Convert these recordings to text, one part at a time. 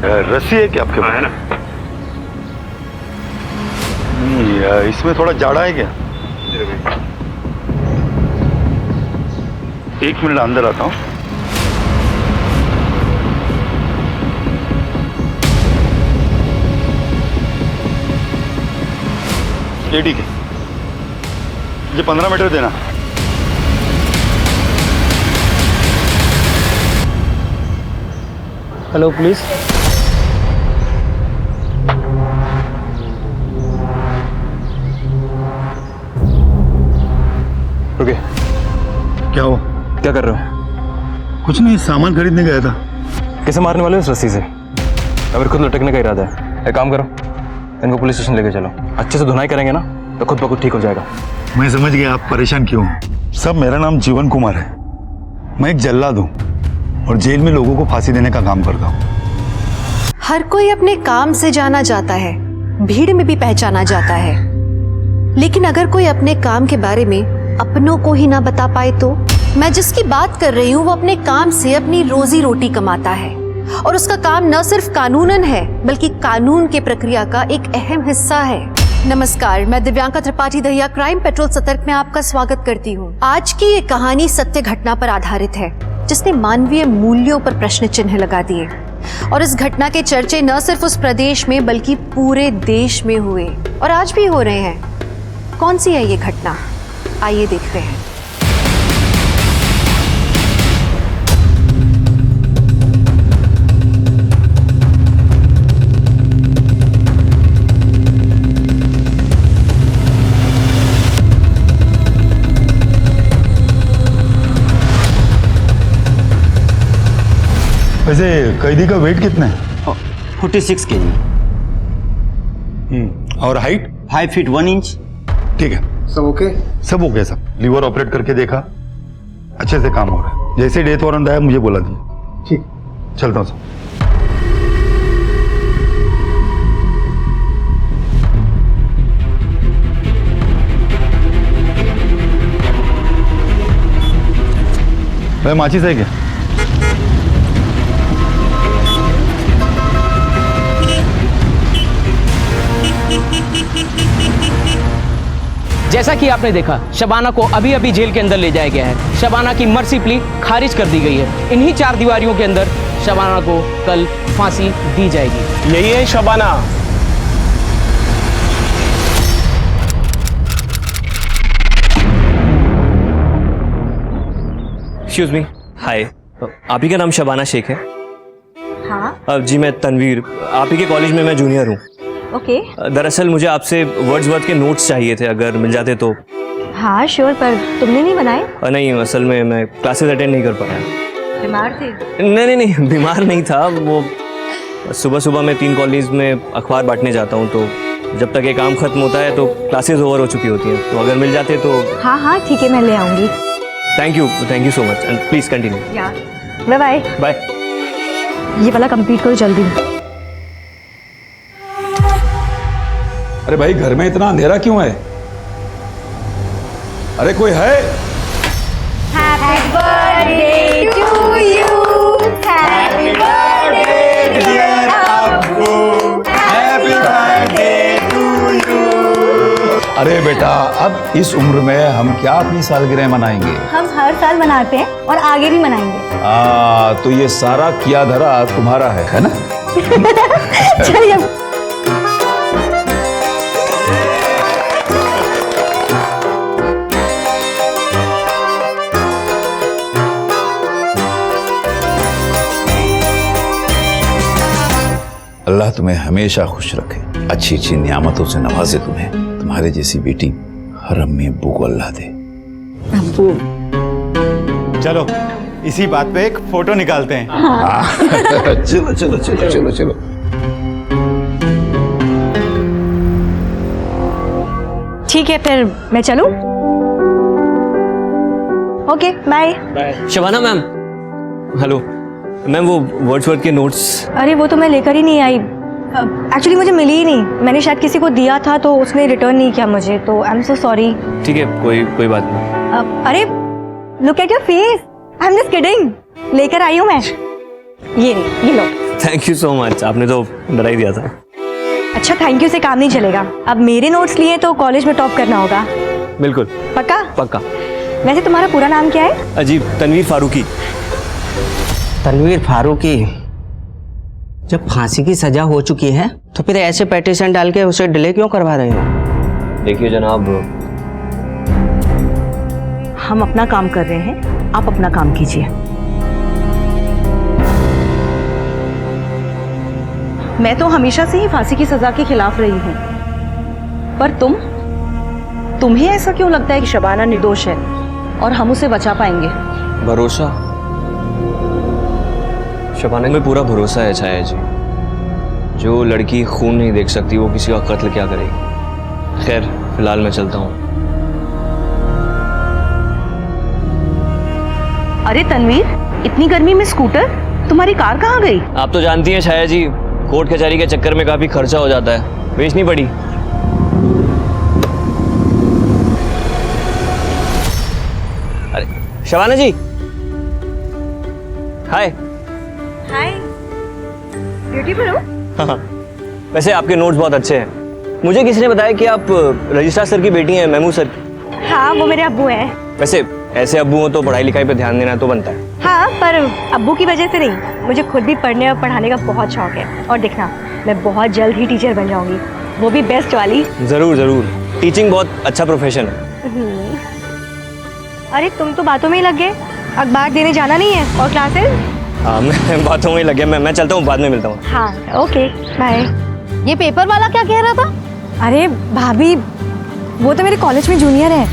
रस्सी है क्या आपके पास? है ना। नहीं, इसमें थोड़ा जाड़ा है क्या? एक मिनट अंदर आता हूँ। ये ठीक है, मुझे 15 मीटर देना। Hello police. रुके। क्या हो? क्या कर रहे हो? कुछ नहीं, सामान खरीदने गया था। कैसे मारने वाले हो इस रस्सी से? अगर खुद लटकने का इरादा है, एक काम करो, इनको पुलिस स्टेशन लेके चलो। अच्छे से धुनाई करेंगे ना तो खुद ब खुद ठीक हो जाएगा। मैं समझ गया आप परेशान क्यों। सब, मेरा नाम जीवन कुमार है। मैं एक जल्लाद हूँ और जेल में लोगों को फांसी देने का काम करता हूँ। हर कोई अपने काम से जाना जाता है, भीड़ में भी पहचाना जाता है, लेकिन अगर कोई अपने काम के बारे में अपनों को ही ना बता पाए तो? मैं जिसकी बात कर रही हूँ वो अपने काम से अपनी रोजी रोटी कमाता है और उसका काम न सिर्फ कानूनन है बल्कि कानून के प्रक्रिया का एक अहम हिस्सा है। नमस्कार, मैं दिव्यांका त्रिपाठी दहिया क्राइम पेट्रोल सतर्क में आपका स्वागत करती हूँ। आज की ये कहानी सत्य घटना पर आधारित है जिसने मानवीय मूल्यों पर प्रश्न चिन्ह लगा दिए और इस घटना के चर्चे न सिर्फ उस प्रदेश में बल्कि पूरे देश में हुए और आज भी हो रहे हैं। कौन सी है ये घटना, आइए देखते हैं। वैसे कैदी का वेट कितना है? 46 kg। और हाइट? 5 feet 1 inch। ठीक है, सब ओके? सब हो गया। सब लीवर ऑपरेट करके देखा, अच्छे से काम हो रहा है। जैसे डेथ वारंट आया मुझे बोला दिया। ठीक, चलता हूँ सर। भाई माचिस है क्या? जैसा कि आपने देखा, शबाना को अभी अभी जेल के अंदर ले जाया गया है। शबाना की मर्सी प्ली खारिज कर दी गई है। इन्हीं 4 दीवारियों के अंदर शबाना को कल फांसी दी जाएगी। यही है शबाना। एक्सक्यूज मी, हाय। आप ही का नाम शबाना शेख है? हाँ। जी मैं तनवीर, आप ही के कॉलेज में मैं जूनियर हूँ। ओके। दरअसल मुझे आपसे वर्ड्सवर्थ के नोट्स चाहिए थे, अगर मिल जाते तो। हाँ श्योर, पर तुमने नहीं बनाए? नहीं, असल में मैं क्लासेस अटेंड नहीं कर पाया। बीमार थे? नहीं, बीमार नहीं था। वो सुबह सुबह मैं 3 कॉलेज में अखबार बांटने जाता हूँ, तो जब तक ये काम खत्म होता है तो क्लासेस ओवर हो चुकी होती हैं। तो अगर मिल जाते तो। हाँ ठीक है, मैं ले आऊँगी। Thank you so much and please continue. Bye bye. Bye. ये वाला कंप्लीट करो जल्दी। अरे भाई, घर में इतना अंधेरा क्यों है? अरे कोई है? Happy birthday to you, happy birthday dear अब्बू, हैप्पी बर्थडे टू यू। अरे बेटा, अब इस उम्र में हम क्या अपनी सालगिरह मनाएंगे? हम हर साल मनाते हैं और आगे भी मनाएंगे। तो ये सारा किया धरा तुम्हारा है ना? चलिए। अल्लाह तुम्हें हमेशा खुश रखे, अच्छी अच्छी नियामतों से नवाजे तुम्हें। तुम्हारे जैसी बेटी हर अम्मी अब्बू को अल्लाह दे। चलो इसी बात पे एक फोटो निकालते हैं। चलो चलो चलो चलो चलो। ठीक है, फिर मैं चलूं? Okay bye. Shabana ma'am, hello ma'am, वो वर्ड्सवर्थ के नोट्स। अरे वो तो मैं लेकर ही नहीं आई। एक्चुअली मुझे मिली ही नहीं। मैंने शायद किसी को दिया था तो उसने रिटर्न नहीं किया मुझे, तो आई एम सो सॉरी। ठीक है, कोई बात नहीं। अरे look at your face, I am just kidding. लेकर आई हूँ मैं। ये लो। थैंक यू सो मच, आपने तो डरा ही दिया था। अच्छा, थैंक यू से काम नहीं चलेगा। अब मेरे नोट्स लिए तो कॉलेज में टॉप करना होगा। बिल्कुल पक्का? पक्का। वैसे तुम्हारा पूरा नाम क्या है? अजीब, तनवीर फारूकी। तनवीर फारूकी। जब फांसी की सजा हो चुकी है तो फिर ऐसे पेटिशन डाल के उसे डिले क्यों करवा रहे हो? देखिए जनाब, हम अपना काम कर रहे हैं, आप अपना काम कीजिए। मैं तो हमेशा से ही फांसी की सजा के खिलाफ रही हूं, पर तुम्हें ऐसा क्यों लगता है कि शबाना निर्दोष है और हम उसे बचा पाएंगे? भरोसा, शबाना में पूरा भरोसा है छाया जी। जो लड़की खून नहीं देख सकती वो किसी का कत्ल क्या करेगी। खैर फिलहाल मैं चलता हूँ। अरे तनवीर, इतनी गर्मी में स्कूटर? तुम्हारी कार कहाँ गई? आप तो जानती हैं छाया जी, कोर्ट कचहरी के चक्कर में काफी खर्चा हो जाता है, बेचनी पड़ी। अरे शबाना जी, हाय। हाय, ब्यूटीफुल हो। हाँ, वैसे आपके नोट्स बहुत अच्छे हैं। मुझे किसी ने बताया कि आप रजिस्ट्रार सर की बेटी हैं, महमूद सर की। हाँ, वो मेरे अब्बू हैं। वैसे ऐसे अब्बू हो तो पढ़ाई लिखाई पे ध्यान देना तो बनता है। हाँ, पर अब्बू की वजह से नहीं, मुझे खुद भी पढ़ने और पढ़ाने का बहुत शौक है। और देखना, मैं बहुत जल्द ही टीचर बन जाऊंगी, वो भी बेस्ट वाली। जरूर जरूर, टीचिंग बहुत अच्छा प्रोफेशन है। अरे तुम तो बातों में ही लग गए, अखबार देने जाना नहीं है और क्लासेस? हाँ, मैं बातों में ही लग गया। मैं चलता हूँ, बाद में मिलता हूँ। हाँ ओके, बाय। ये पेपर वाला क्या कह रहा था? अरे भाभी, वो तो मेरे कॉलेज में जूनियर है,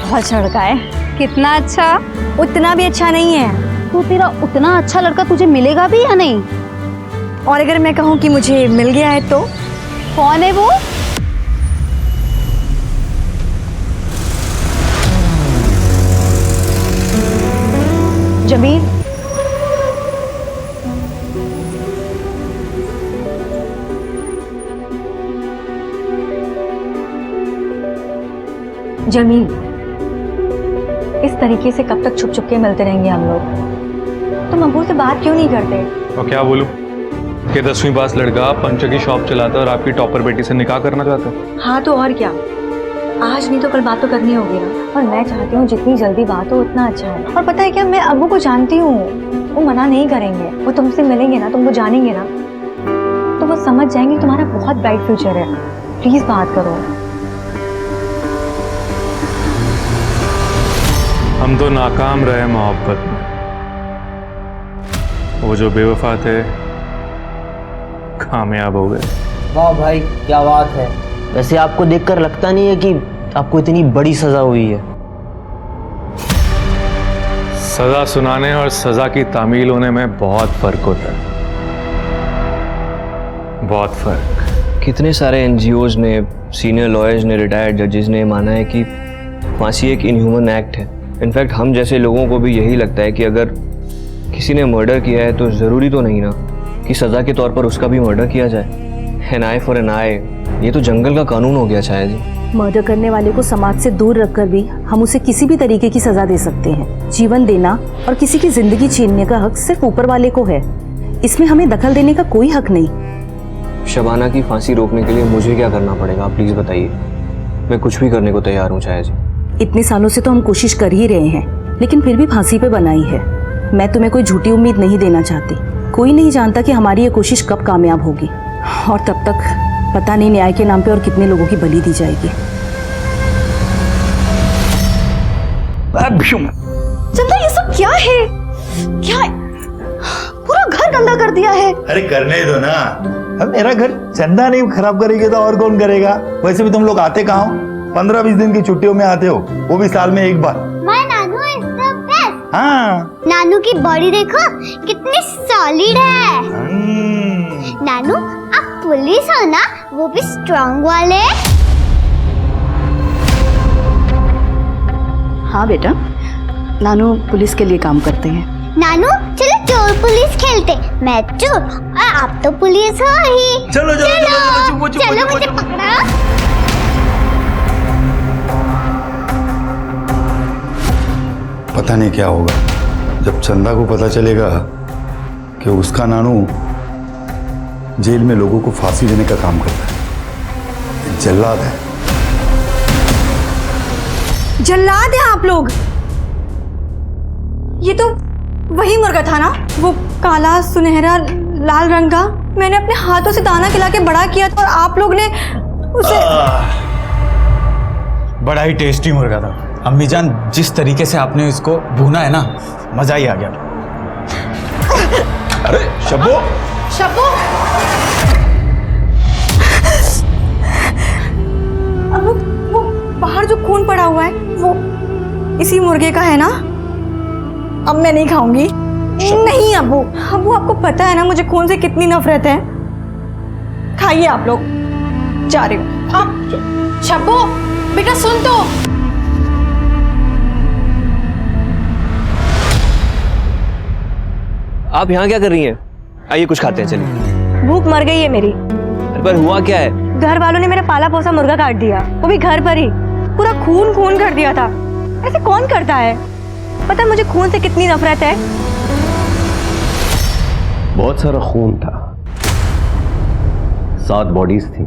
बहुत अच्छा लड़का है। कितना अच्छा? उतना भी अच्छा नहीं है। तो तेरा उतना अच्छा लड़का तुझे मिलेगा भी या नहीं? और अगर मैं कहूँ कि मुझे मिल गया है तो? कौन है वो? जमील। जमील, इस तरीके से कब तक छुप छुप के मिलते रहेंगे हम लोग? तुम अब्बू से बात क्यों नहीं करते? और क्या बोलूं कि 10वीं पास लड़का पंचर की शॉप चलाता है और आपकी टॉपर बेटी से निकाह करना चाहता है? हाँ तो और क्या, आज नहीं तो कल बात तो करनी होगी ना। और मैं चाहती हूँ जितनी जल्दी बात हो उतना अच्छा है। और पता है क्या, मैं अब्बू को जानती हूँ, वो मना नहीं करेंगे। वो तुमसे मिलेंगे ना, तुमको जानेंगे ना, तो वो समझ जाएंगे तुम्हारा बहुत ब्राइट फ्यूचर है। प्लीज बात करो। हम तो नाकाम रहे मोहब्बत में। वो जो बेवफा थे कामयाब हो गए। वाह भाई, क्या बात है। वैसे आपको देखकर लगता नहीं है कि आपको इतनी बड़ी सजा हुई है? सजा सुनाने और सजा की तामील होने में बहुत फर्क होता है, बहुत फर्क। कितने सारे एनजीओज ने, सीनियर लॉयर्स ने, रिटायर्ड जजेस ने माना है कि फांसी एक इनह्यूमन एक्ट है। इनफैक्ट हम जैसे लोगों को भी यही लगता है कि अगर किसी ने मर्डर किया है तो ज़रूरी तो नहीं ना कि सज़ा के तौर पर उसका भी मर्डर किया जाए। एन आई फॉर एन आई, ये तो जंगल का कानून हो गया शायद जी। मर्डर करने वाले को समाज से दूर रखकर भी हम उसे किसी भी तरीके की सजा दे सकते हैं। जीवन देना और किसी की जिंदगी छीनने का हक सिर्फ ऊपर वाले को है, इसमें हमें दखल देने का कोई हक नहीं। शबाना की फांसी रोकने के लिए मुझे क्या करना पड़ेगा, प्लीज़ बताइए। मैं कुछ भी करने को तैयार हूँ छाया जी। इतने सालों से तो हम कोशिश कर ही रहे हैं, लेकिन फिर भी फांसी पे बनाई है। मैं तुम्हें कोई झूठी उम्मीद नहीं देना चाहती। कोई नहीं जानता कि हमारी ये कोशिश कब कामयाब होगी, और तब तक पता नहीं न्याय के नाम पे और कितने लोगों की बलि दी जाएगी। चंदा, ये सब क्या है? क्या है? पूरा घर गंदा कर दिया है। अरे करने दो ना, अब मेरा घर चंदा नहीं खराब करेगी तो और कौन करेगा? वैसे भी तुम लोग आते कहाँ हो? 15-20 दिन की छुट्टियों में आते हो, वो भी साल में एक बार। माय नानू इज द बेस्ट। हाँ, नानू की बॉडी देखो कितनी सॉलिड है। नानू आप पुलिस हो ना, वो भी स्ट्रांग वाले। हाँ बेटा, नानू पुलिस के लिए काम करते हैं। नानू चलो चोर पुलिस खेलते। मैं चोर और आप तो पुलिस हो ही। चलो चलो चलो, चलो, चलो मुझे पकड़ो। पता नहीं क्या होगा जब चंदा को पता चलेगा कि उसका नानू जेल में लोगों को फांसी देने का काम करता है, जल्लाद है। जल्लाद हैं आप लोग? ये तो वही मुर्गा था ना, वो काला सुनहरा लाल रंग का। मैंने अपने हाथों से दाना खिला के बड़ा किया था और आप लोग ने उसे बड़ा ही टेस्टी मुर्गा था अम्मी जान। जिस तरीके से आपने इसको भूना है ना, मजा ही आ गया। अरे शब्बो, शब्बो, अब वो बाहर जो खून पड़ा हुआ है वो इसी मुर्गे का है ना? अब मैं नहीं खाऊंगी। नहीं अब्बू, अब्बू आपको पता है ना मुझे खून से कितनी नफरत है। खाइए आप लोग, जा रही हूँ। शब्बो बेटा सुन तो। आप यहाँ क्या कर रही हैं? आइए कुछ खाते हैं, चलिए। भूख मर गई है मेरी। पर हुआ क्या है? घर वालों ने मेरा पाला पोसा मुर्गा काट दिया, वो भी घर पर ही। पूरा खून खून कर दिया था। ऐसे कौन करता है? पता है मुझे खून से कितनी नफरत है। बहुत सारा खून था, 7 बॉडीज थी,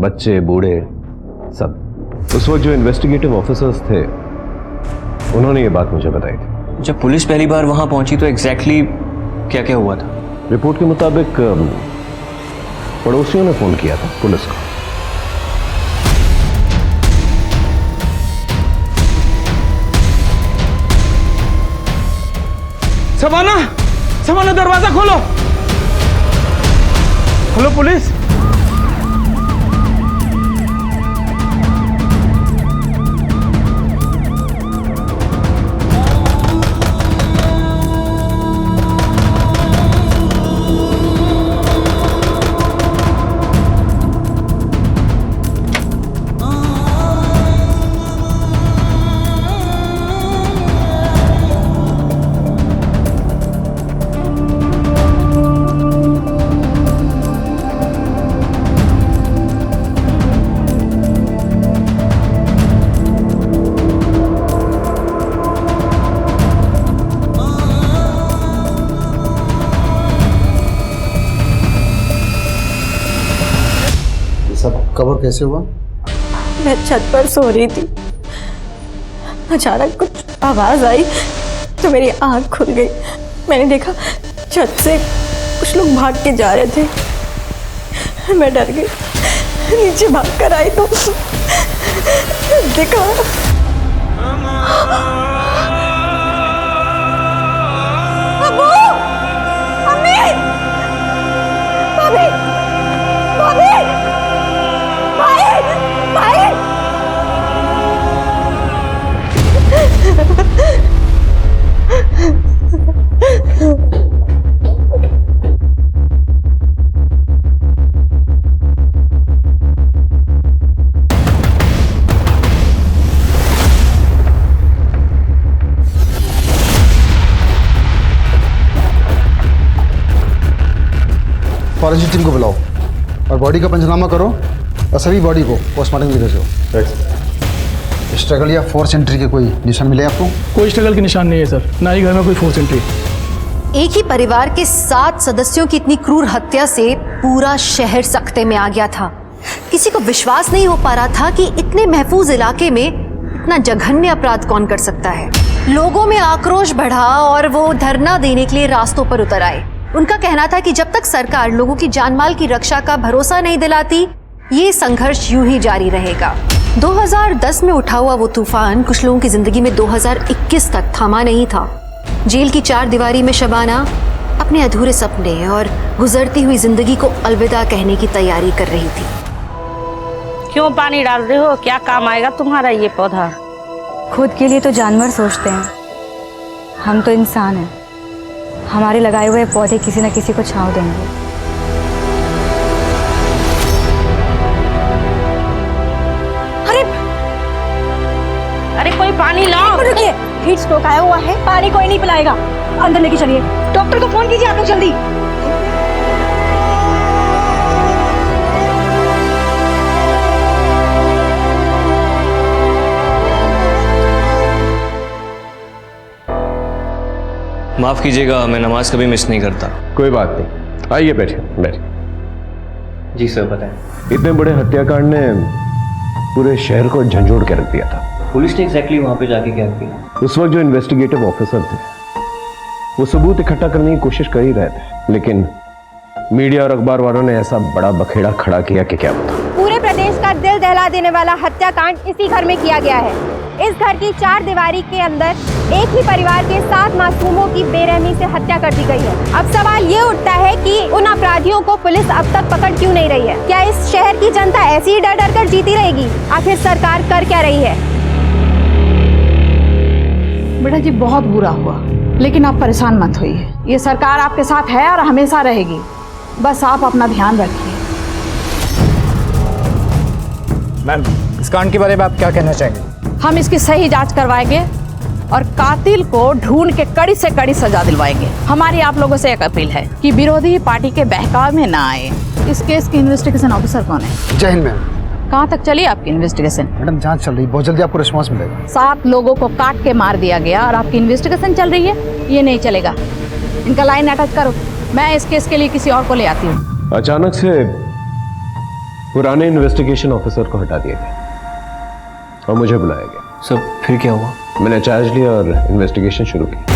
बच्चे बूढ़े सब। उस वक्त जो इन्वेस्टिगेटिव ऑफिसर्स थे उन्होंने ये बात मुझे बताई थी। जब पुलिस पहली बार वहां पहुंची तो एग्जैक्टली क्या क्या हुआ था? रिपोर्ट के मुताबिक पड़ोसियों ने फोन किया था पुलिस को। शबाना, शबाना दरवाजा खोलो, खोलो पुलिस। कवर कैसे हुआ? मैं छत पर सो रही थी, अचानक कुछ आवाज आई तो मेरी आंख खुल गई। मैंने देखा छत से कुछ लोग भाग के जा रहे थे। मैं डर गई, नीचे भाग कर आई तो देखा अब्बू, अम्मी, भाभी, भाभी, फॉरेंसिक टीम को बुलाओ और बॉडी का पंचनामा करो और सभी बॉडी को पोस्टमार्टम के लिए भेजो। स्ट्रगल या फोर्स एंट्री के कोई निशान मिले आपको? कोई स्ट्रगल के निशान नहीं है सर, ना ही घर में कोई फोर्स एंट्री। एक ही परिवार के 7 सदस्यों की इतनी क्रूर हत्या से पूरा शहर सख्ते में आ गया था। किसी को विश्वास नहीं हो पा रहा था कि इतने महफूज इलाके में इतना जघन्य अपराध कौन कर सकता है। लोगों में आक्रोश बढ़ा और वो धरना देने के लिए रास्तों पर उतर आए। उनका कहना था कि जब तक सरकार लोगों की जानमाल की रक्षा का भरोसा नहीं दिलाती, ये संघर्ष यूं ही जारी रहेगा। 2010 में उठा हुआ वो तूफान कुछ लोगों की जिंदगी में 2021 तक थमा नहीं था। जेल की 4 दीवारी में शबाना अपने अधूरे सपने और गुजरती हुई जिंदगी को अलविदा कहने की तैयारी कर रही थी। क्यों पानी डाल रहे हो? क्या काम आएगा तुम्हारा ये पौधा? खुद के लिए तो जानवर सोचते हैं, हम तो इंसान हैं। हमारे लगाए हुए पौधे किसी न किसी को छांव देंगे। अरे कोई पानी लाओ। रुकिए, हीट स्ट्रोक आया हुआ है, पानी कोई नहीं पिलाएगा। अंदर लेके चलिए, डॉक्टर को फोन कीजिए आप लोग जल्दी। माफ माफ़ कीजिएगा, मैं नमाज कभी मिस नहीं करता। कोई बात नहीं, आइए बैठिए बैठिए। जी सर बताएं। इतने बड़े हत्याकांड ने पूरे शहर को झंझोड़ के रख दिया था। पुलिस ने एग्जैक्टली वहाँ पे जाके क्या किया? उस वक्त जो इन्वेस्टिगेटिव ऑफिसर थे वो सबूत इकट्ठा करने की कोशिश कर ही रहे थे, लेकिन मीडिया और अखबार वालों ने ऐसा बड़ा बखेड़ा खड़ा किया कि क्या बता। पूरे प्रदेश का दिल दहला देने वाला हत्याकांड इसी घर में किया गया है। इस घर की 4 दीवारी के अंदर एक ही परिवार के 7 मासूमों की बेरहमी से हत्या कर दी गई है। अब सवाल ये उठता है कि उन अपराधियों को पुलिस अब तक पकड़ क्यों नहीं रही है? क्या इस शहर की जनता ऐसी ही डर डर कर जीती रहेगी? आखिर सरकार कर क्या रही है? बेटा जी बहुत बुरा हुआ, लेकिन आप परेशान मत होइए। ये सरकार आपके साथ है और हमेशा रहेगी। बस आप अपना ध्यान रखिए। मैम, इस कांड के बारे में आप क्या कहना चाहेंगे? हम इसकी सही जांच करवाएंगे और कातिल को ढूंढ के कड़ी से कड़ी सजा दिलवाएंगे। हमारी आप लोगों से एक अपील है कि विरोधी पार्टी के बहकाव में ना आए। इस केस की इन्वेस्टिगेशन ऑफिसर कौन है? जय हिंद मैम। कहाँ तक चली आपकी इन्वेस्टिगेशन? मैडम जांच चल रही, बहुत जल्दी आपको रिस्पॉन्स मिलेगा। 7 लोगों को काट के मार दिया गया और आपकी इन्वेस्टिगेशन चल रही है? ये नहीं चलेगा। इनका लाइन अटैच करो, मैं इस केस के लिए किसी और को ले आती हूँ। अचानक से पुराने इन्वेस्टिगेशन ऑफिसर को हटा दिया गया और मुझे बुलाया गया। सर फिर क्या हुआ? मैंने चार्ज लिया और इन्वेस्टिगेशन शुरू की।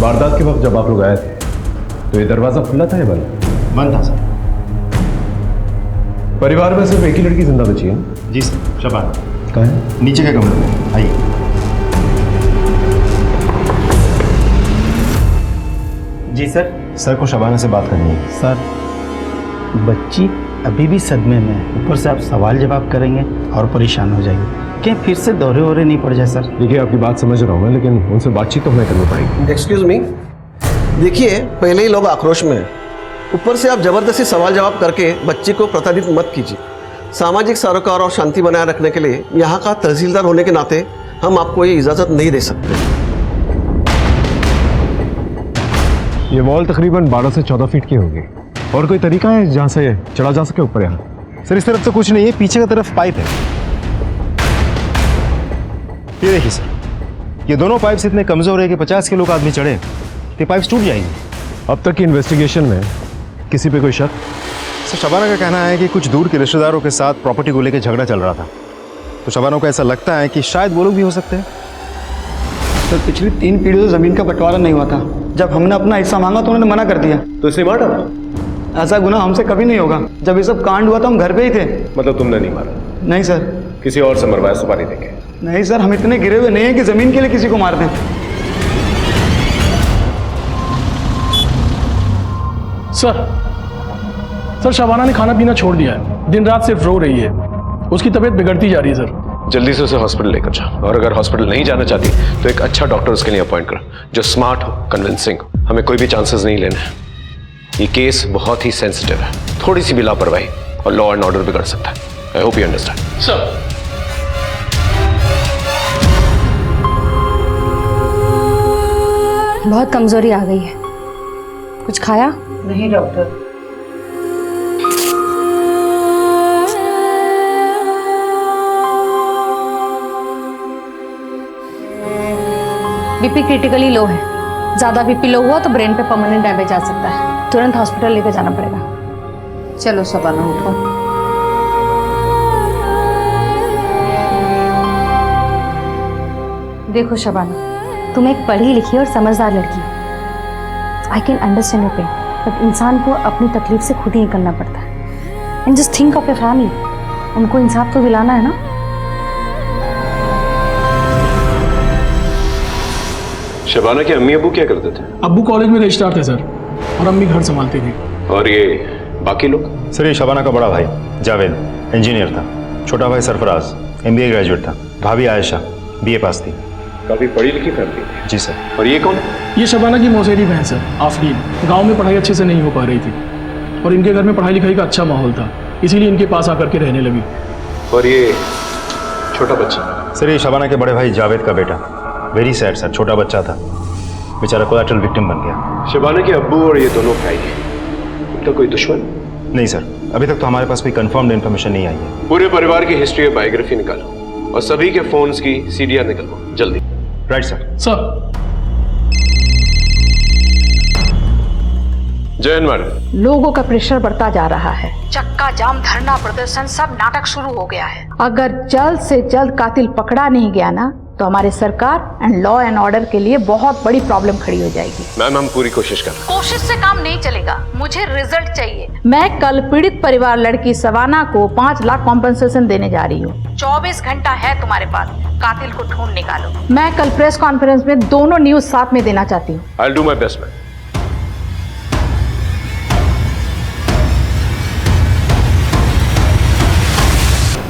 वारदात के वक्त जब आप लोग आए थे तो ये दरवाजा खुला था या बंद? बंद था सर। परिवार में सिर्फ एक ही लड़की जिंदा बची है? जी सर, शबाना। कहाँ है? नीचे के कमरे में, आइए। जी सर। सर को शबाना से बात करनी है। सर, बच्ची अभी भी सदमे में है, ऊपर से आप सवाल जवाब करेंगे और परेशान हो जाएंगे। क्या फिर से दौरे वोरे नहीं पड़ जाए सर? देखिए आपकी बात समझ रहा हूँ मैं, लेकिन उनसे बातचीत तो हमें करनी पड़ेगी। एक्सक्यूज मी, देखिए पहले ही लोग आक्रोश में हैं, ऊपर से आप जबरदस्ती सवाल जवाब करके बच्ची को प्रताड़ित मत कीजिए। सामाजिक सरोकार और शांति बनाए रखने के लिए यहाँ का तहसीलदार होने के नाते हम आपको ये इजाज़त नहीं दे सकते। ये वॉल तकरीबन 12 से 14 फीट की होगी। और कोई तरीका है जहाँ से चढ़ा जा सके ऊपर? यहाँ सर इस तरफ तो कुछ नहीं है, पीछे की तरफ पाइप है। ये देखिए सर, ये दोनों पाइप्स इतने कमजोर है कि 50 किलो का आदमी चढ़े तो पाइप्स टूट जाएंगे। अब तक की इन्वेस्टिगेशन में किसी पे कोई शक? सर शबाना का कहना है कि कुछ दूर के रिश्तेदारों के साथ प्रॉपर्टी को लेकर झगड़ा चल रहा था, तो शबाना को ऐसा लगता है कि शायद वो लोग भी हो सकते हैं। सर पिछली 3 पीढ़ियों से ज़मीन का बंटवारा नहीं हुआ था। जब हमने अपना हिस्सा मांगा तो उन्होंने मना कर दिया। तो इसे मार डाला? ऐसा गुनाह हमसे कभी नहीं होगा। जब ये सब कांड हुआ था हम घर पे ही थे। मतलब तुमने नहीं मारा? नहीं सर। किसी और से मरवाया सुपारी देंगे? नहीं सर, हम इतने गिरे हुए नहीं हैं कि जमीन के लिए किसी को मार दें। सर शबाना ने खाना पीना छोड़ दिया है, दिन रात सिर्फ रो रही है। उसकी तबीयत बिगड़ती जा रही है सर। जल्दी से उसे हॉस्पिटल लेकर जाओ, और अगर हॉस्पिटल नहीं जाना चाहती तो एक अच्छा डॉक्टर उसके लिए अपॉइंट करो, जो स्मार्ट हो, कन्विंसिंग हो। हमें कोई भी चांसेस नहीं लेने हैं। ये केस बहुत ही सेंसिटिव है, थोड़ी सी भी लापरवाही और लॉ एंड ऑर्डर बिगड़ सकता है। I hope you understand. Sir बहुत कमजोरी आ गई है। कुछ खाया? नहीं डॉक्टर। बीपी क्रिटिकली लो है। ज्यादा बीपी लो हुआ तो ब्रेन पे परमानेंट डैमेज आ सकता है। तुरंत हॉस्पिटल लेकर जाना पड़ेगा। चलो शबाना उठो। देखो शबाना, तुम एक पढ़ी लिखी और समझदार लड़की हो। I can understand your pain, but इंसान को अपनी तकलीफ से खुद ही निकलना पड़ता है। And just think of your family. उनको इंसाफ तो दिलाना है ना। शबाना के अम्मी अबू क्या करते थे? अब्बू कॉलेज में रजिस्ट्रार थे सर, और अम्मी घर संभालती थी। और ये बाकी लोग? सर ये शबाना का बड़ा भाई जावेद इंजीनियर था, छोटा भाई सरफराज MBA ग्रेजुएट था, भाभी आयशा BA पास थी। काफी पढ़ी लिखी फैमिली थी। जी सर। और ये कौन? ये शबाना की मौसेरी बहन है आफरीन। गांव में पढ़ाई अच्छे से नहीं हो पा रही थी और इनके घर में पढ़ाई लिखाई का अच्छा माहौल था, इसीलिए इनके पास आकर के रहने लगी। और ये छोटा बच्चा? सर ये शबाना के बड़े भाई जावेद का बेटा। वेरी सैड सर, छोटा बच्चा था, बेचारा कोलैटरल विक्टिम बन गया। शबाना के अब्बू और ये दोनों भाई, उनका कोई दुश्मन? नहीं सर, अभी तक तो हमारे पास कोई कंफर्म्ड इन्फॉर्मेशन नहीं आई है। पूरे परिवार की हिस्ट्री और बायोग्राफी निकालो और सभी के फोन्स की CDR निकलवाओ जल्दी। Right sir. सर। जयन मैडम। लोगों का प्रेशर बढ़ता जा रहा है, चक्का जाम, धरना प्रदर्शन, सब नाटक शुरू हो गया है। अगर जल्द से जल्द कातिल पकड़ा नहीं गया ना तो हमारे सरकार एंड लॉ एंड ऑर्डर के लिए बहुत बड़ी प्रॉब्लम खड़ी हो जाएगी। मैम हम पूरी कोशिश कर रहे हैं। कोशिश से काम नहीं चलेगा, मुझे रिजल्ट चाहिए। मैं कल पीड़ित परिवार लड़की शबाना को 5 लाख कॉम्पेंसेशन देने जा रही हूँ। 24 घंटा है तुम्हारे पास, कातिल को ढूंढ निकालो। मैं कल प्रेस कॉन्फ्रेंस में दोनों न्यूज साथ में देना चाहती हूँ। I'll do my best, ma'am.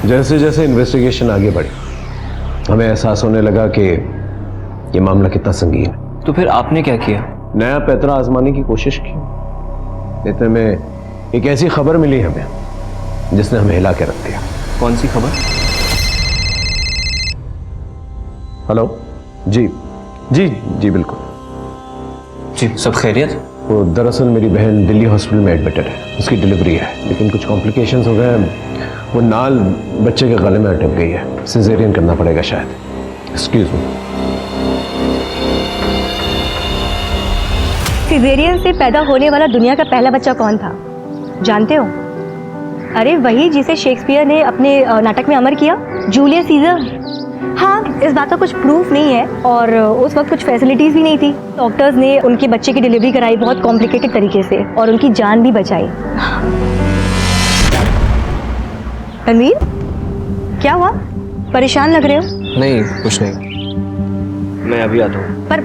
जैसे जैसे इन्वेस्टिगेशन आगे बढ़ी हमें एहसास होने लगा कि ये मामला कितना संगीन है। तो फिर आपने क्या किया? नया पैतरा आजमाने की कोशिश की। इतने में एक ऐसी खबर मिली हमें जिसने हमें हिला के रख दिया। कौन सी खबर? हेलो जी जी जी बिल्कुल जी, सब खैरियत? वो दरअसल मेरी बहन दिल्ली हॉस्पिटल में एडमिटेड है, उसकी डिलीवरी है, लेकिन कुछ कॉम्प्लिकेशंस हो गए हैं। वो नाल बच्चे के गले में अटक गई है, सिजेरियन करना पड़ेगा शायद। Excuse me. सिजेरियन से पैदा होने वाला दुनिया का पहला बच्चा कौन था जानते हो? अरे वही जिसे शेक्सपियर ने अपने नाटक में अमर किया, जूलियस सीजर। हाँ, इस बात का कुछ प्रूफ नहीं है और उस वक्त कुछ फैसिलिटीज भी नहीं थी। डॉक्टर्स ने उनके बच्चे की डिलीवरी कराई बहुत कॉम्प्लिकेटेड तरीके से और उनकी जान भी बचाई। तनवीर, क्या हुआ? परेशान लग रहे हो? नहीं कुछ नहीं, मैं अभी आता हूँ। पर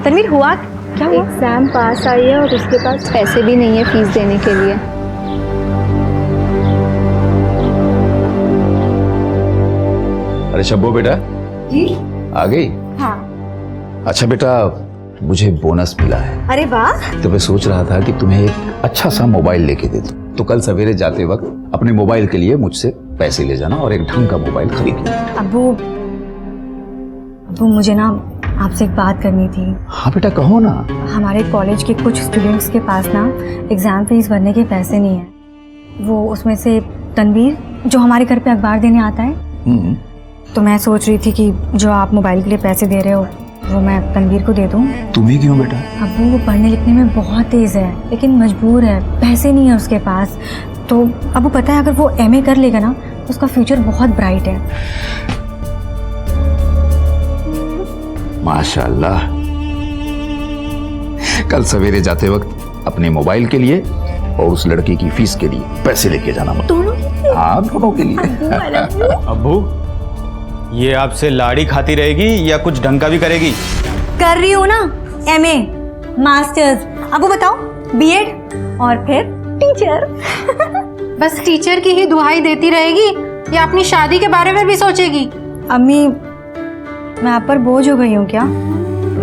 तनवीर हुआ क्या? हुआ? एग्जाम पास आई है और उसके पास पैसे भी नहीं है फीस देने के लिए। अरे शब्बो बेटा जी आ गई? हाँ। अच्छा बेटा, मुझे बोनस मिला है। अरे वाह। तो मैं सोच रहा था कि तुम्हें एक अच्छा सा मोबाइल लेके दे दूं, तो कल सवेरे जाते वक्त अपने मोबाइल के लिए मुझसे पैसे ले जाना और एक ढंग का मोबाइल खरीद लेना। अब्बू मुझे ना आपसे एक बात करनी थी। हाँ बेटा कहो ना। हमारे कॉलेज के कुछ स्टूडेंट्स के पास ना एग्जाम फीस भरने के पैसे नहीं है। वो उसमें से तनवीर जो हमारे घर पे अखबार देने आता है, तो मैं सोच रही थी कि जो आप मोबाइल के लिए पैसे दे रहे हो वो मैं तनवीर को दे दूं। तुम्हें क्यों बेटा? अब्बू वो पढ़ने लिखने में बहुत तेज है लेकिन मजबूर है, पैसे नहीं है उसके पास। तो अब्बू पता है अगर वो MA कर लेगा ना तो उसका फ्यूचर बहुत ब्राइट है। माशाल्लाह। कल सवेरे जाते वक्त अपने मोबाइल के लिए और उस लड़की की फीस के लिए पैसे लेके जाना। दोनों? हाँ दोनों के लिए। अब्बू ये आपसे लाड़ी खाती रहेगी या कुछ ढंग का भी करेगी? कर रही हूँ ना, MA, मास्टर्स, अब वो बताओ B.Ed और फिर टीचर। बस टीचर की ही दुहाई देती रहेगी या अपनी शादी के बारे में भी सोचेगी? अम्मी मैं आप पर बोझ हो गई हूँ क्या?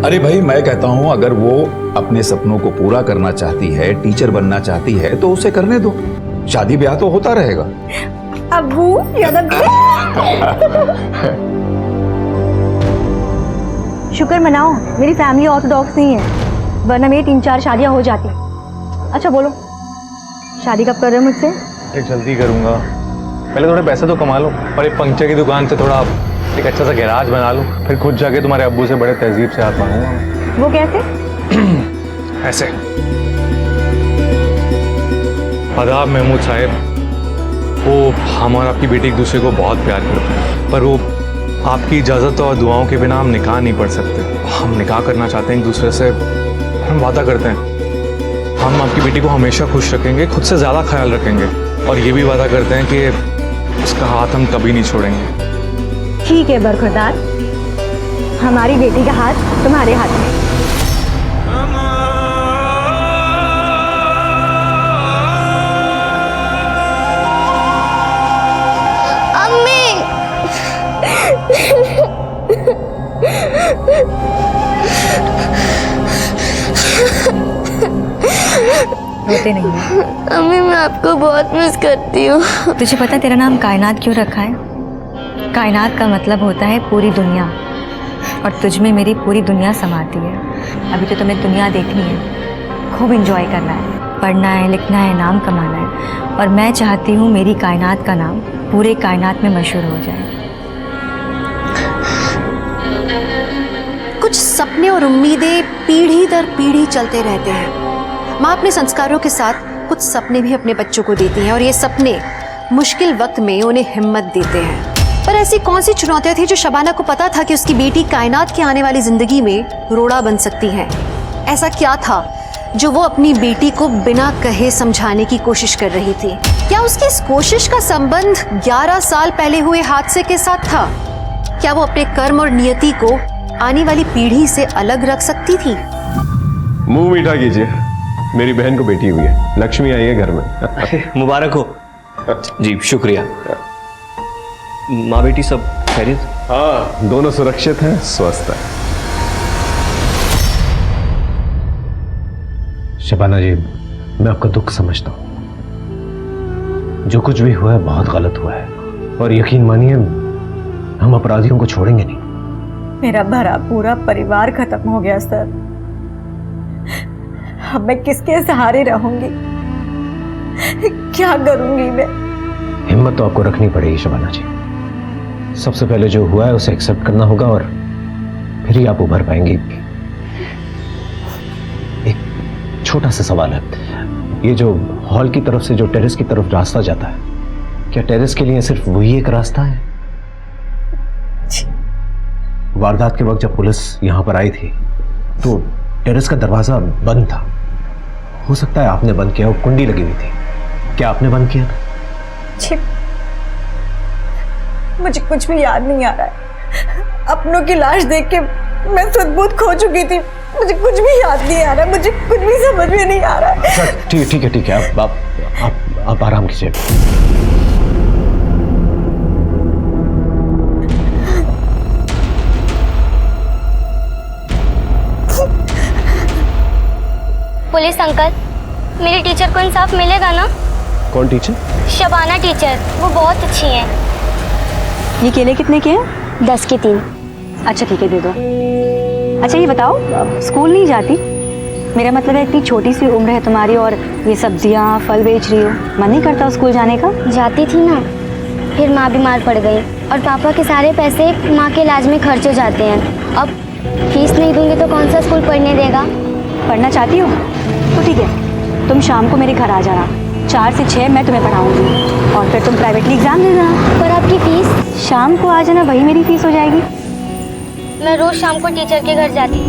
अरे भाई मैं कहता हूँ अगर वो अपने सपनों को पूरा करना चाहती है, टीचर बनना चाहती है तो उसे करने दो, शादी ब्याह तो होता रहेगा। अब्बू शुक्र मनाओ मेरी फैमिली ऑर्थोडॉक्स नहीं है, वरना मेरी 3-4 शादियां हो जाती। अच्छा बोलो शादी कब कर रहे हो मुझसे? एक जल्दी करूंगा, पहले थोड़े पैसे तो कमा लो और एक पंक्चर की दुकान से थोड़ा एक अच्छा सा गैराज बना लूं, फिर खुद जाके तुम्हारे अब्बू से बड़े तहजीब से हाथ मांगूंगा। वो कैसे? ऐसे। आदाब महमूद साहब, वो हम और आपकी बेटी एक दूसरे को बहुत प्यार करते हैं, पर वो आपकी इजाज़त और दुआओं के बिना हम निकाह नहीं पढ़ सकते। हम निकाह करना चाहते हैं एक दूसरे से, हम वादा करते हैं हम आपकी बेटी को हमेशा खुश रखेंगे, खुद से ज़्यादा ख्याल रखेंगे और ये भी वादा करते हैं कि उसका हाथ हम कभी नहीं छोड़ेंगे। ठीक है बरखुरदार, हमारी बेटी का हाथ तुम्हारे हाथ में। रोते नहीं है। अम्मी मैं आपको बहुत मिस करती हूँ। तुझे पता है तेरा नाम कायनात क्यों रखा है? कायनात का मतलब होता है पूरी दुनिया, और तुझ में मेरी पूरी दुनिया समाती है। अभी तो तुम्हें दुनिया देखनी है, खूब एंजॉय करना है, पढ़ना है, लिखना है, नाम कमाना है, और मैं चाहती हूँ मेरी कायनात का नाम पूरे कायनात में मशहूर हो जाए। कुछ सपने और उम्मीदें पीढ़ी दर पीढ़ी चलते रहते हैं। माँ अपने संस्कारों के साथ कुछ सपने भी अपने बच्चों को देती हैं, और ये सपने मुश्किल वक्त में उन्हें हिम्मत देते हैं। पर ऐसी कौन सी चुनौतियां थी जो शबाना को पता था कि उसकी बेटी कायनात की आने वाली जिंदगी में रोड़ा बन सकती है? ऐसा क्या था जो वो अपनी बेटी को बिना कहे समझाने की कोशिश कर रही थी? क्या उसकी इस कोशिश का संबंध 11 साल पहले हुए हादसे के साथ था? क्या वो अपने कर्म और नियति को आने वाली पीढ़ी से अलग रख सकती थी? मुंह मीठा कीजिए, मेरी बहन को बेटी हुई है, लक्ष्मी आई है घर में। मुबारक हो। जी शुक्रिया। माँ बेटी सब खैरियत? हाँ, दोनों सुरक्षित हैं, स्वस्थ हैं। शबाना जी, मैं आपका दुख समझता हूँ। जो कुछ भी हुआ है बहुत गलत हुआ है, और यकीन मानिए हम अपराधियों को छोड़ेंगे नहीं। मेरा भरा पूरा परिवार खत्म हो गया सर। अब मैं किसके सहारे रहूंगी? क्या करूंगी मैं? हिम्मत तो आपको रखनी पड़ेगी शबाना जी। सबसे पहले जो हुआ है उसे एक्सेप्ट करना होगा, और फिर ही आप उभर पाएंगी। एक छोटा सा सवाल है, ये जो हॉल की तरफ से जो टेरेस की तरफ रास्ता जाता है, क्या टेरेस के लिए सिर्फ वही एक रास्ता है? वारदात के वक्त जब पुलिस यहां पर आई थी तो टेरेस का दरवाजा बंद था। हो सकता है आपने बंद किया, वो कुंडी लगी हुई थी। क्या आपने बंद किया था? मुझे कुछ भी याद नहीं आ रहा है। अपनों की लाश देख के मैं सुध-बुध खो चुकी थी। मुझे कुछ भी याद नहीं आ रहा, मुझे कुछ भी समझ में नहीं आ रहा है। ठीक है, आप आराम कीजिए। पुलिस अंकल, मेरी टीचर को इंसाफ मिलेगा ना? कौन टीचर? शबाना टीचर, वो बहुत अच्छी हैं। ये केले कितने के हैं? 10 के 3। अच्छा ठीक है, दे दो। अच्छा ये बताओ, स्कूल नहीं जाती? मेरा मतलब है इतनी छोटी सी उम्र है तुम्हारी और ये सब्जियां फल बेच रही हो, मन नहीं करता स्कूल जाने का? जाती थी ना, फिर माँ बीमार पड़ गई और पापा के सारे पैसे माँ के इलाज में खर्च हो जाते हैं। अब फीस नहीं दूंगी तो कौन सा स्कूल पढ़ने देगा? पढ़ना चाहती हो तो ठीक है, तुम शाम को मेरे घर आ जाना। 4 से 6 मैं तुम्हें पढ़ाऊंगी और फिर तुम प्राइवेटली एग्जाम दे देना। पर आपकी फीस? शाम को आ जाना, वही मेरी फीस हो जाएगी। मैं रोज शाम को टीचर के घर जाती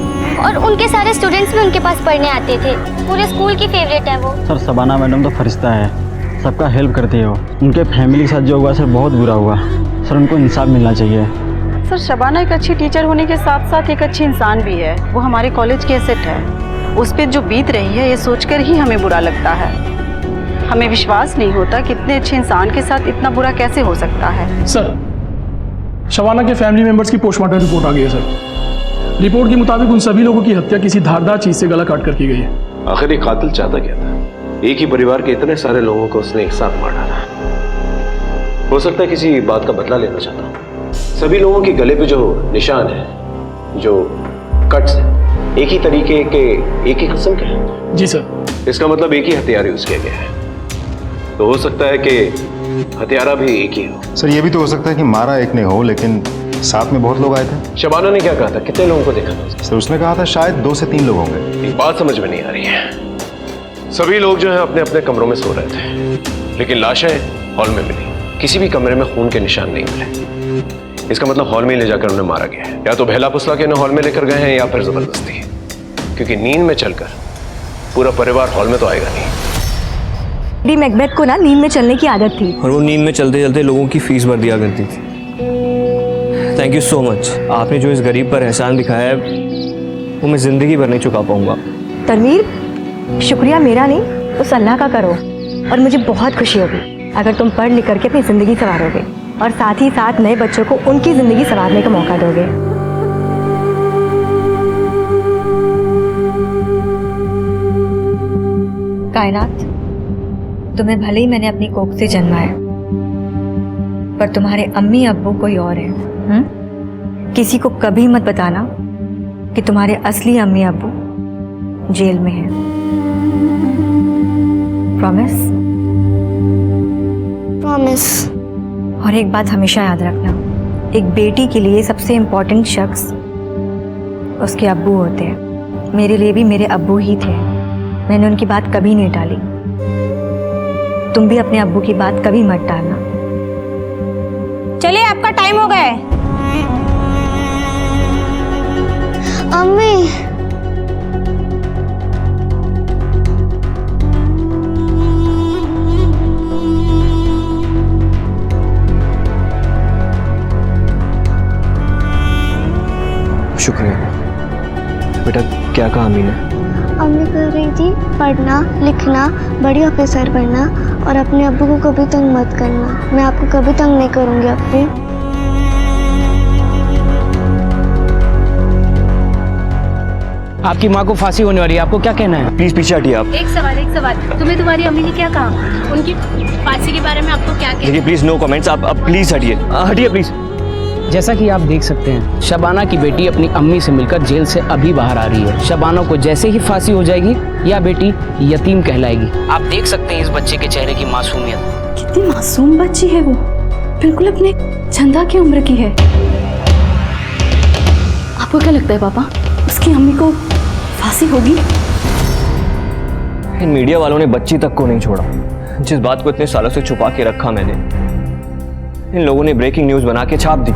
और उनके सारे स्टूडेंट्स भी उनके पास पढ़ने आते थे। पूरे स्कूल की फेवरेट है वो। सर शबाना मैडम तो फरिश्ता है, सबका हेल्प करती है वो। उनके फैमिली के साथ जो हुआ सर बहुत बुरा हुआ। सर उनको इंसाफ मिलना चाहिए। सर शबाना एक अच्छी टीचर होने के साथ साथ एक अच्छी इंसान भी है। वो हमारे कॉलेज की एसेट है। उस पर जो बीत रही है ये सोचकर ही हमें बुरा लगता है। हमें विश्वास नहीं होता कि इतने अच्छे इंसान के साथ इतना बुरा कैसे हो सकता है। सर शबाना के फैमिली मेंबर्स की पोस्टमार्टम रिपोर्ट आ गई है सर। रिपोर्ट के मुताबिक उन सभी लोगों की हत्या किसी धारदार चीज से गला काट कर की गई है। आखिर ये कातिल चाहता क्या था? एक ही परिवार के इतने सारे लोगों को उसने एक साथ मार डाला। हो सकता है किसी बात का बदला लेना चाहता। सभी लोगों के गले पे जो निशान है, जो कट्स है, एक ही तरीके के, एक ही किस्म के हैं। जी सर। इसका मतलब एक ही हथियार यूज किया गया है। तो हो सकता है कि हथियारा भी एक ही हो। सर ये भी तो हो सकता है कि मारा एक ने हो, लेकिन साथ में बहुत लोग आए थे। शबाना ने क्या कहा था? कितने लोगों को देखा था? सर उसने कहा था शायद 2 से 3 लोग होंगे। एक बात समझ में नहीं आ रही है। सभी लोग जो है अपने अपने कमरों में सो रहे थे, लेकिन लाशें हॉल में मिली। किसी भी कमरे में खून के निशान नहीं मिले। इसका मतलब हॉल में ले जाकर उन्हें मारा गया है। या तो बहला फुसला के इन्हें हॉल में लेकर गए हैं या फिर जबरदस्ती, क्योंकि नींद में चलकर पूरा परिवार हॉल में तो आएगा नहीं। डी मैकबेथ को ना नींद में चलने की आदत थी और वो नींद में चलते चलते लोगों की फीस भर दिया करती थी। Thank you so much. आपने जो इस गरीब पर एहसान दिखाया है वो मैं जिंदगी भर नहीं चुका पाऊंगा। तनवीर, शुक्रिया मेरा नहीं उस अल्लाह का करो, और मुझे बहुत खुशी होगी अगर तुम पढ़ लिख करके अपनी ज़िंदगी संवारोगे और साथ ही साथ नए बच्चों को उनकी ज़िंदगी संवारने का मौका दोगे। कायनात, तुम्हें भले ही मैंने अपनी कोख से जन्मा है, पर तुम्हारे अम्मी अब्बू कोई और है। किसी को कभी मत बताना कि तुम्हारे असली अम्मी अब्बू जेल में हैं। प्रॉमिस? प्रॉमिस। और एक बात हमेशा याद रखना, एक बेटी के लिए सबसे इम्पोर्टेंट शख्स उसके अब्बू होते हैं। मेरे लिए भी मेरे अब्बू ही थे, मैंने उनकी बात कभी नहीं टाली। तुम भी अपने अब्बू की बात कभी मत टालना। चलिए, आपका टाइम हो गया है। अम्मी, शुक्रिया बेटा। क्या कहा अम्मी ने? अम्मी कह रही थी पढ़ना लिखना, बड़ी ऑफिसर बनना और अपने अब्बू को कभी तंग मत करना। मैं आपको कभी तंग नहीं करूंगी अब्बी। आपकी माँ को फांसी होने वाली है, आपको क्या कहना है? प्लीज पीछे हटिए आप। एक सवाल, तुम्हें तुम्हारी अम्मी ने क्या कहा? उनकी फांसी के बारे में आपको क्या कहना? देखिए प्लीज नो कमेंट्स। आप प्लीज हटिए, हटिए प्लीज। जैसा कि आप देख सकते हैं, शबाना की बेटी अपनी अम्मी से मिलकर जेल से अभी बाहर आ रही है। शबाना को जैसे ही फांसी हो जाएगी, यह बेटी यतीम कहलाएगी। आप देख सकते हैं इस बच्चे के चेहरे की मासूमियत। कितनी मासूम बच्ची है वो, बिल्कुल अपने चंदा की उम्र की है। आपको क्या लगता है पापा, उसकी अम्मी को फांसी होगी? इन मीडिया वालों ने बच्ची तक को नहीं छोड़ा। जिस बात को इतने सालों से छुपा के रखा मैंने, इन लोगों ने ब्रेकिंग न्यूज बना के छाप दी।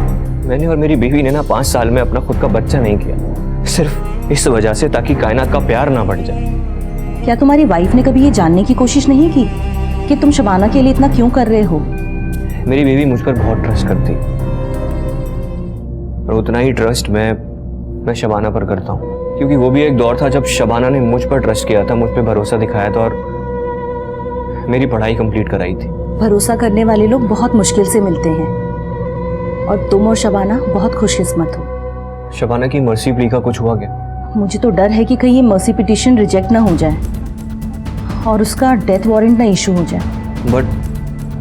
मैंने और मेरी बीवी ने ना 5 साल में अपना खुद का बच्चा नहीं किया, सिर्फ इस वजह से ताकि कायनात का प्यार ना बढ़ जाए। क्या तुम्हारी वाइफ ने कभी ये जानने की कोशिश नहीं की कि तुम शबाना के लिए इतना क्यों कर रहे हो? मेरी बीवी मुझ पर बहुत ट्रस्ट करती, और उतना ही ट्रस्ट मैं शबाना पर करता हूँ, क्योंकि वो भी एक दौर था जब शबाना ने मुझ पर ट्रस्ट किया था, मुझ पर भरोसा दिखाया था और मेरी पढ़ाई कंप्लीट कराई थी। भरोसा करने वाले लोग बहुत मुश्किल से मिलते हैं, और तुम और शबाना बहुत खुशकिस्मत हो। शबाना की मर्सी प्ली का कुछ हुआ क्या? मुझे तो डर है कि कहीं ये मर्सी पिटीशन रिजेक्ट ना हो जाए और उसका डेथ वारंट ना इशू हो जाए। बट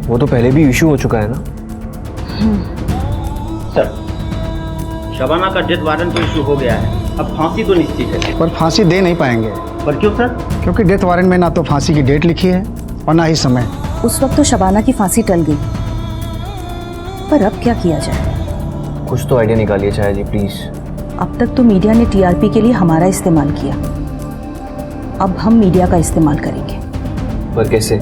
वो तो पहले भी इशू हो चुका है ना। सर, शबाना का डेथ वारंट तो इशू हो गया है, अब फांसी तो निश्चित है। पर फांसी दे नहीं पाएंगे। पर क्यों सर? क्योंकि डेथ वारंट में ना तो फांसी की डेट लिखी है और ना ही समय। उस वक्त तो शबाना की फांसी टल गई, पर अब क्या किया जाए? कुछ तो आइडिया निकालिए चाहे जी प्लीज। अब तक तो मीडिया ने टीआरपी के लिए हमारा इस्तेमाल किया, अब हम मीडिया का इस्तेमाल करेंगे। पर कैसे?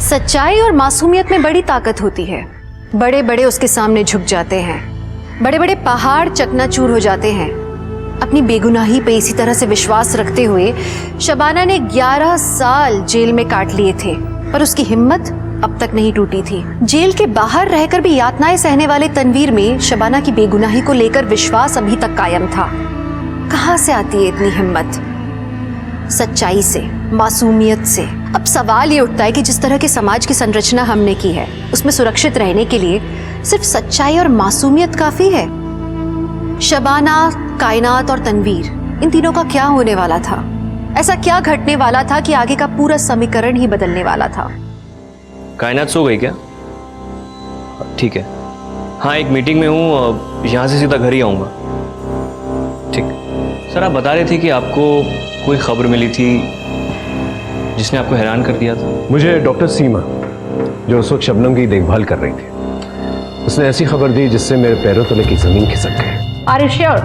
सच्चाई और मासूमियत में बड़ी ताकत होती है। बड़े बड़े उसके सामने झुक जाते हैं, बड़े बड़े पहाड़ चकनाचूर हो जाते हैं। अपनी बेगुनाही पे इसी तरह से विश्वास रखते हुए शबाना ने 11 साल जेल में काट लिए थे, पर उसकी हिम्मत अब तक नहीं टूटी थी। जेल के बाहर रहकर भी यातनाएं सहने वाले तनवीर में शबाना की बेगुनाही को लेकर विश्वास अभी तक कायम था। कहां से आती है इतनी हिम्मत? सच्चाई से, मासूमियत से। अब सवाल ये उठता है कि जिस तरह के समाज की संरचना हमने की है, उसमें सुरक्षित रहने के लिए सिर्फ सच्चाई और मासूमियत काफी है? शबाना, कायनात और तनवीर, इन तीनों का क्या होने वाला था? ऐसा क्या घटने वाला था कि आगे का पूरा समीकरण ही बदलने वाला था? कायनात सो गई क्या? ठीक है, हाँ एक मीटिंग में हूँ, यहाँ से सीधा घर ही आऊँगा। ठीक। सर आप बता रहे थे कि आपको कोई खबर मिली थी जिसने आपको हैरान कर दिया था। मुझे डॉक्टर सीमा, जो उस वक्त शबनम की देखभाल कर रही थी, उसने ऐसी खबर दी जिससे मेरे पैरों तले की जमीन खिसक गई। Are you sure?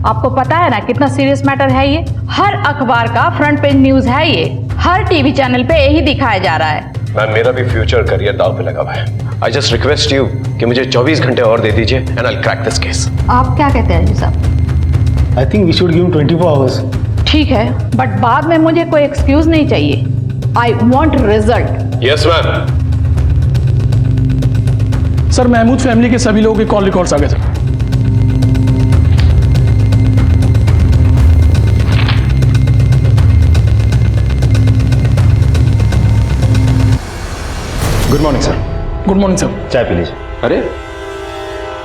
आपको पता है ना कितना सीरियस मैटर है ये? हर अखबार का फ्रंट पेज न्यूज है ये, हर टीवी चैनल पे यही दिखाया जा रहा है। मैम मेरा भी फ्यूचर करियर दाव पे लगा हुआ है। आई जस्ट रिक्वेस्ट यू कि मुझे 24 घंटे और दे दीजिए and I will crack this case. आप क्या कहते हैं जी साहब? I think we should give 24 hours. ठीक है, बट बाद में मुझे कोई एक्सक्यूज नहीं चाहिए। I want result. Yes ma'am. Sir Mahmood family के सभी लोगों के कॉल रिकॉर्ड्स आ गए sir. Good morning sir. Good morning sir. चाय पी लीजिए। अरे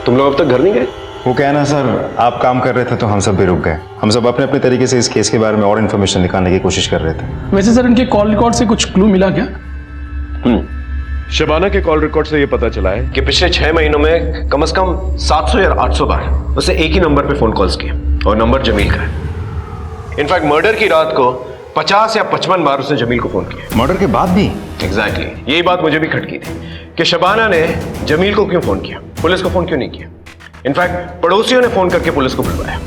तुम लोग अब तक घर नहीं गए? वो क्या है ना सर, आप काम कर रहे थे तो हम सब भी रुक गए। हम सब अपने अपने तरीके से इस केस के बारे में और इन्फॉर्मेशन निकालने की कोशिश कर रहे थे। वैसे सर इनके कॉल रिकॉर्ड से कुछ क्लू मिला क्या? शबाना के कॉल रिकॉर्ड से ये पता चला है कि पिछले 6 महीनों में कम से कम 700 या 800 बार उसे एक ही नंबर पे फोन कॉल्स किए और नंबर जमील का है। इनफैक्ट मर्डर की रात को 50 या 55 बार उसने जमील को फोन किया। मर्डर के बाद भी? एग्जैक्टली यही बात मुझे भी खटकी थी कि शबाना ने जमील को क्यों फोन किया, पुलिस को फोन क्यों नहीं किया। इनफैक्ट पड़ोसियों ने फोन करके पुलिस को बुलवाया।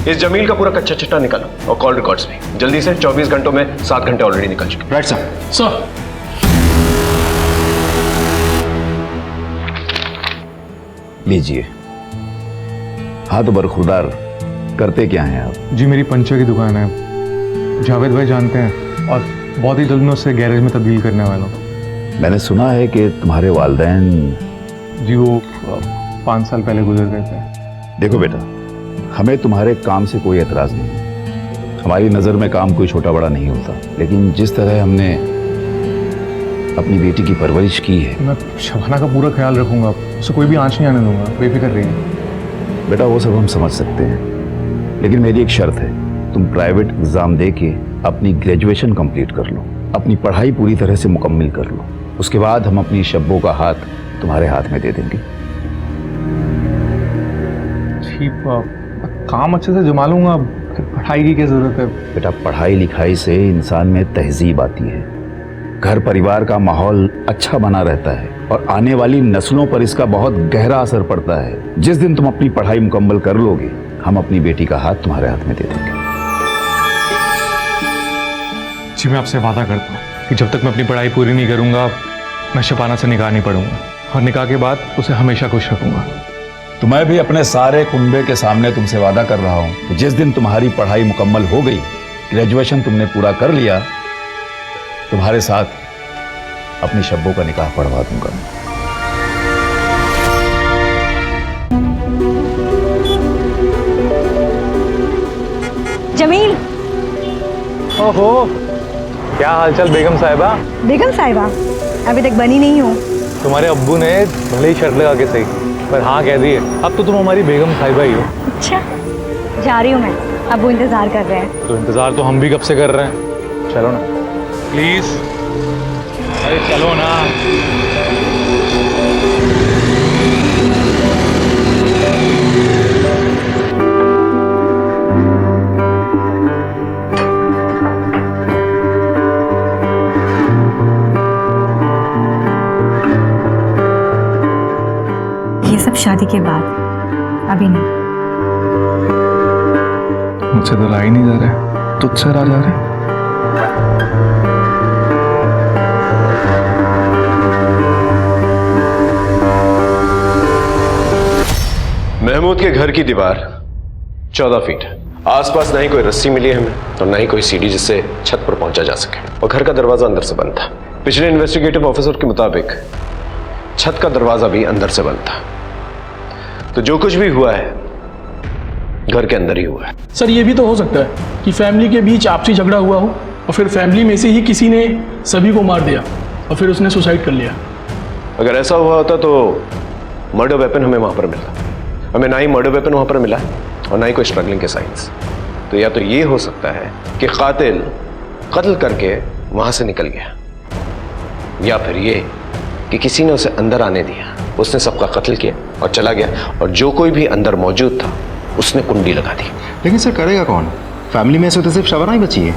इस जमील का पूरा कच्चा चिट्ठा निकालो और कॉल रिकॉर्ड्स भी जल्दी से। 24 घंटों में 7 घंटे ऑलरेडी निकल चुके। Right sir. सर लीजिए। हाँ तो बरखुरदार, करते क्या हैं आप? जी मेरी पंचर की दुकान है, जावेद भाई जानते हैं, और बहुत ही जल्द मैं उससे गैरेज में तब्दील करने वाला हूँ। मैंने सुना है कि तुम्हारे वालिदैन। जी वो 5 साल पहले गुजर गए थे। देखो बेटा, हमें तुम्हारे काम से कोई एतराज नहीं। हमारी नज़र में काम कोई छोटा बड़ा नहीं होता, लेकिन जिस तरह हमने अपनी बेटी की परवरिश की है। मैं शबाना का पूरा ख्याल रखूंगा, उसे कोई भी आंच नहीं आने दूंगा, बेफिक्र रहिए। बेटा वो सब हम समझ सकते हैं, लेकिन मेरी एक शर्त है, तुम प्राइवेट एग्जाम दे के अपनी ग्रेजुएशन कंप्लीट कर लो, अपनी पढ़ाई पूरी तरह से मुकम्मल कर लो। उसके बाद हम अपनी शब्बों का हाथ तुम्हारे हाथ में दे देंगे। ठीक, काम अच्छे से जमा लूंगा, पढ़ाई की क्या जरूरत है? बेटा पढ़ाई लिखाई से इंसान में तहजीब आती है, घर परिवार का माहौल अच्छा बना रहता है और आने वाली नस्लों पर इसका बहुत गहरा असर पड़ता है। जिस दिन तुम अपनी पढ़ाई मुकम्मल कर लोगे, हम अपनी बेटी का हाथ तुम्हारे हाथ में दे देंगे। जी मैं आपसे वादा करता हूँ कि जब तक मैं अपनी पढ़ाई पूरी नहीं करूंगा, मैं शबाना से निकाह नहीं पढ़ूंगा, और निकाह के बाद उसे हमेशा खुश रखूंगा। तो मैं भी अपने सारे कुंबे के सामने तुमसे वादा कर रहा हूँ कि जिस दिन तुम्हारी पढ़ाई मुकम्मल हो गई, ग्रेजुएशन तुमने पूरा कर लिया, तुम्हारे साथ अपनी शब्बों का निकाह पढ़वा दूंगा। जमील। ओहो, क्या हालचाल बेगम साहिबा? बेगम साहिबा अभी तक बनी नहीं हो। तुम्हारे अब्बू ने भले ही शर्त लगा के सही, पर हाँ कह दिए, अब तो तुम हमारी बेगम साहिबा ही हो। अच्छा, जा रही हूँ मैं, अब वो इंतजार कर रहे हैं। तो इंतजार तो हम भी कब से कर रहे हैं। चलो ना प्लीज, अरे चलो ना। ये सब शादी के बाद, अभी नहीं। मुझसे तो ला ही नहीं जा रहे, तुझसे रा जा रहे। महमूद के घर की दीवार 14 फीट है। आसपास ना ही कोई रस्सी मिली है हमें और ना ही कोई सीढ़ी जिससे छत पर पहुंचा जा सके, और घर का दरवाजा अंदर से बंद था। पिछले इन्वेस्टिगेटिव ऑफिसर के मुताबिक छत का दरवाजा भी अंदर से बंद था। तो जो कुछ भी हुआ है घर के अंदर ही हुआ है। सर ये भी तो हो सकता है कि फैमिली के बीच आपसी झगड़ा हुआ हो और फिर फैमिली में से ही किसी ने सभी को मार दिया और फिर उसने सुसाइड कर लिया। अगर ऐसा हुआ होता तो मर्डर वेपन हमें वहां पर मिलता। हमें ना ही मर्डर वेपन वहां पर मिला और ना ही कोई स्ट्रगलिंग के साइंस। तो या तो ये हो सकता है कि कातिल कत्ल करके वहां से निकल गया, या फिर ये कि किसी ने उसे अंदर आने दिया, उसने सबका कत्ल किया और चला गया, और जो कोई भी अंदर मौजूद था उसने कुंडी लगा दी। लेकिन सर करेगा कौन? फैमिली में से तो सिर्फ शबाना ही बची है।